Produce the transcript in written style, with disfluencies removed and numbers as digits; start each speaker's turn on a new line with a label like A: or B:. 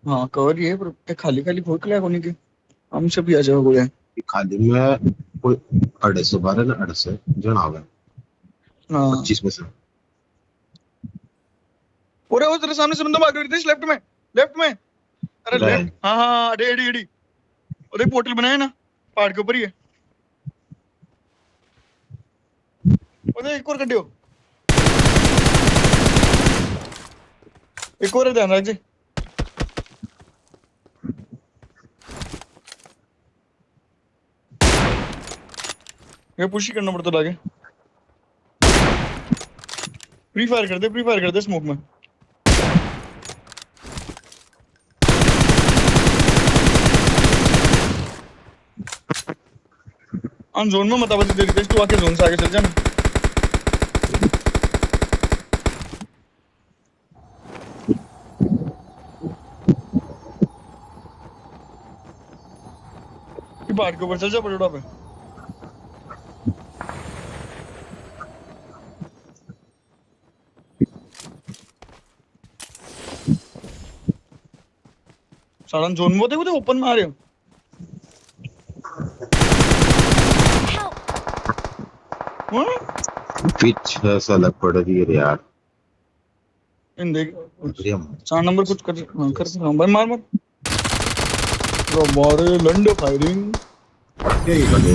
A: हाँ कवर ये पर ते खाली खाली खोकला कोणी की आमच्या पियाच्या गोळ्या
B: खाली में कोई 212 ना 250 जन आ गए
A: हाँ
B: 25 में से
A: ओरे वो तेरे सामने से बंदा भाग रही थी लेफ्ट में अरे
B: ले।
A: लेफ्ट हाँ हाँ अरे एडी एडी और पोर्टल बनाया ना पहाड़ के ऊपर ही है ओरे एक और कड्डियो एक और है, ध्यान रख जी ये पुश ही करना पड़ता लागे फ्री फायर कर दे स्मोक में हम जोन में मत आवाज दे रही तू आके जोन से आगे चल जा ना ये पहाड़ के ऊपर चल जा पड़ोड़ा पे सारा जोन में होते ओपन में आ रहे हो हाँ?
B: पिच ऐसा लग पड़ रही है यार
A: इन देख
B: बढ़िया
A: 4 नंबर कुछ कर हाँ, कर भाई मार मार ब्रो मारे लंडे फायरिंग
B: यही बने